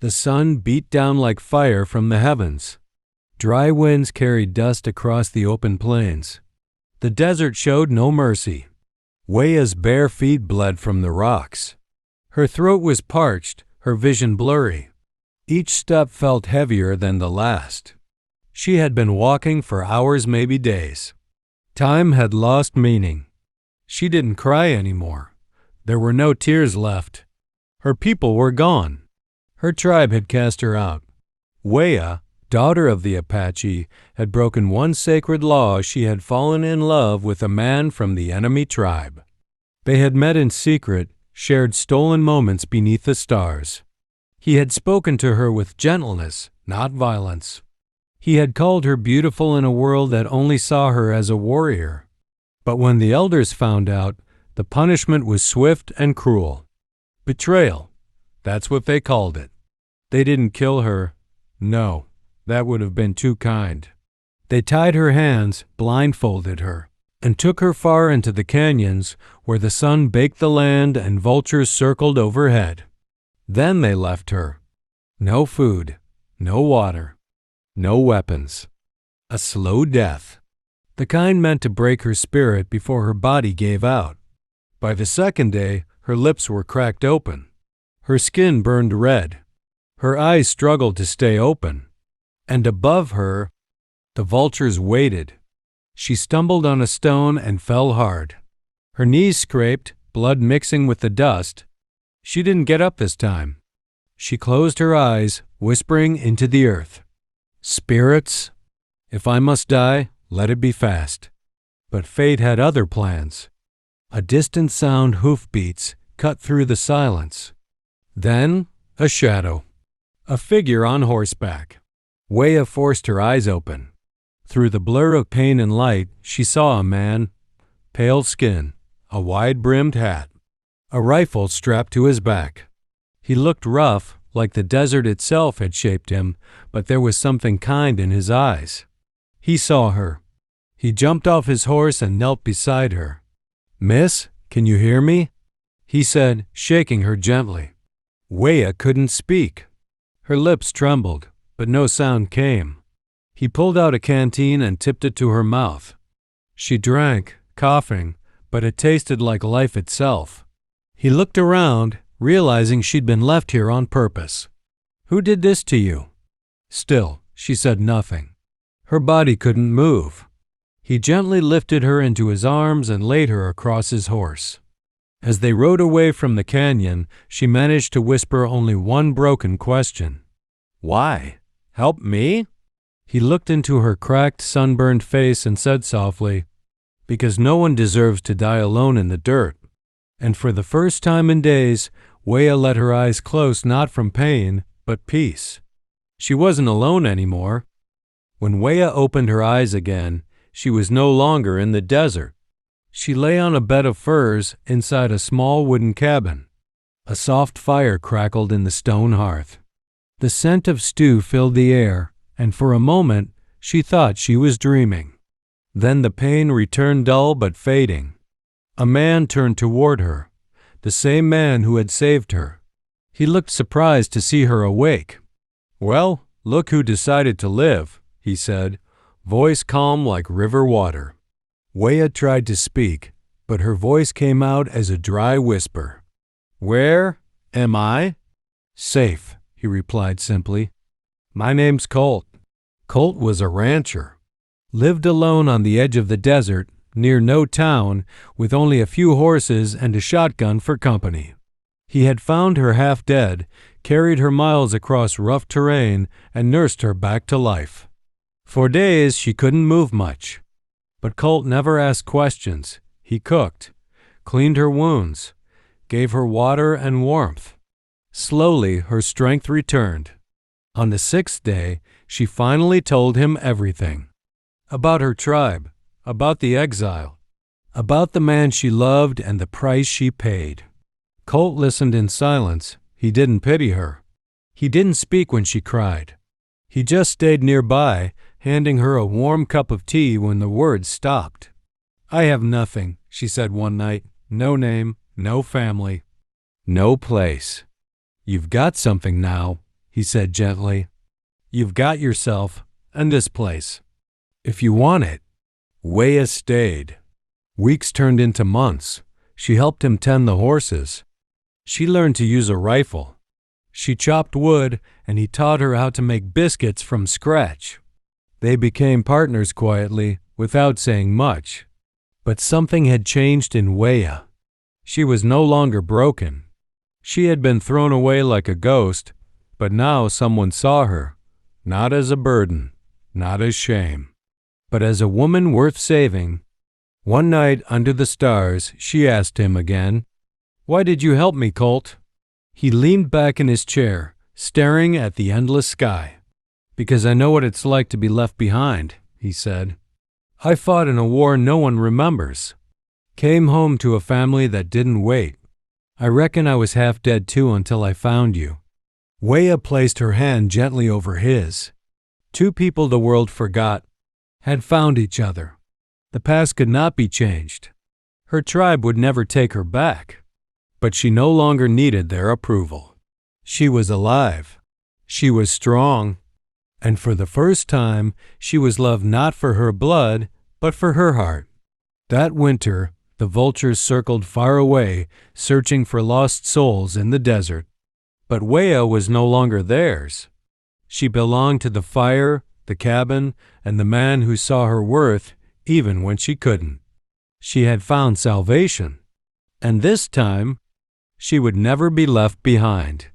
The sun beat down like fire from the heavens. Dry winds carried dust across the open plains. The desert showed no mercy. Weya's bare feet bled from the rocks. Her throat was parched, her vision blurry. Each step felt heavier than the last. She had been walking for hours, maybe days. Time had lost meaning. She didn't cry anymore. There were no tears left. Her people were gone. Her tribe had cast her out. Weya, daughter of the Apache, had broken one sacred law. She had fallen in love with a man from the enemy tribe. They had met in secret, shared stolen moments beneath the stars. He had spoken to her with gentleness, not violence. He had called her beautiful in a world that only saw her as a warrior. But when the elders found out, the punishment was swift and cruel. Betrayal, that's what they called it. They didn't kill her. No, that would have been too kind. They tied her hands, blindfolded her, and took her far into the canyons where the sun baked the land and vultures circled overhead. Then they left her. No food, no water, no weapons. A slow death. The kind meant to break her spirit before her body gave out. By the second day, her lips were cracked open. Her skin burned red. Her eyes struggled to stay open. And above her, the vultures waited. She stumbled on a stone and fell hard. Her knees scraped, blood mixing with the dust. She didn't get up this time. She closed her eyes, whispering into the earth, "Spirits, if I must die, let it be fast." But fate had other plans. A distant sound, hoofbeats, cut through the silence. Then, a shadow. A figure on horseback. Weya forced her eyes open. Through the blur of pain and light, she saw a man, pale skin, a wide-brimmed hat, a rifle strapped to his back. He looked rough, like the desert itself had shaped him, but there was something kind in his eyes. He saw her. He jumped off his horse and knelt beside her. "Miss, can you hear me?" he said, shaking her gently. Weya couldn't speak. Her lips trembled, but no sound came. He pulled out a canteen and tipped it to her mouth. She drank, coughing, but it tasted like life itself. He looked around, realizing she'd been left here on purpose. "Who did this to you?" Still, she said nothing. Her body couldn't move. He gently lifted her into his arms and laid her across his horse. As they rode away from the canyon, she managed to whisper only one broken question. "Why? Help me?" He looked into her cracked, sunburned face and said softly, "Because no one deserves to die alone in the dirt." And for the first time in days, Weya let her eyes close, not from pain, but peace. She wasn't alone anymore. When Weya opened her eyes again, she was no longer in the desert. She lay on a bed of furs inside a small wooden cabin. A soft fire crackled in the stone hearth. The scent of stew filled the air, and for a moment she thought she was dreaming. Then the pain returned, dull but fading. A man turned toward her, the same man who had saved her. He looked surprised to see her awake. "Well, look who decided to live," he said, voice calm like river water. Weya tried to speak, but her voice came out as a dry whisper. "Where am I?" "Safe," he replied simply. "My name's Colt." Colt was a rancher. Lived alone on the edge of the desert, near no town, with only a few horses and a shotgun for company. He had found her half dead, carried her miles across rough terrain, and nursed her back to life. For days she couldn't move much. But Colt never asked questions. He cooked, cleaned her wounds, gave her water and warmth. Slowly her strength returned. On the 6th day, she finally told him everything. About her tribe, about the exile, about the man she loved and the price she paid. Colt listened in silence. He didn't pity her. He didn't speak when she cried. He just stayed nearby, handing her a warm cup of tea when the words stopped. "I have nothing," she said one night. "No name, no family, no place." "You've got something now," he said gently. You've got yourself and this place. If you want it. Weah stayed. Weeks turned into months. She helped him tend the horses. She learned to use a rifle. She chopped wood, and he taught her how to make biscuits from scratch. They became partners quietly, without saying much. But something had changed in Weah. She was no longer broken. She had been thrown away like a ghost, but now someone saw her, not as a burden, not as shame, but as a woman worth saving. One night under the stars, she asked him again, "Why did you help me, Colt?" He leaned back in his chair, staring at the endless sky. "Because I know what it's like to be left behind," he said. "I fought in a war no one remembers. Came home to a family that didn't wait. I reckon I was half dead too until I found you." Weah placed her hand gently over his. Two people the world forgot had found each other. The past could not be changed. Her tribe would never take her back. But she no longer needed their approval. She was alive. She was strong. And for the first time, she was loved not for her blood, but for her heart. That winter, the vultures circled far away, searching for lost souls in the desert. But Weah was no longer theirs. She belonged to the fire, the cabin, and the man who saw her worth even when she couldn't. She had found salvation. And this time, she would never be left behind.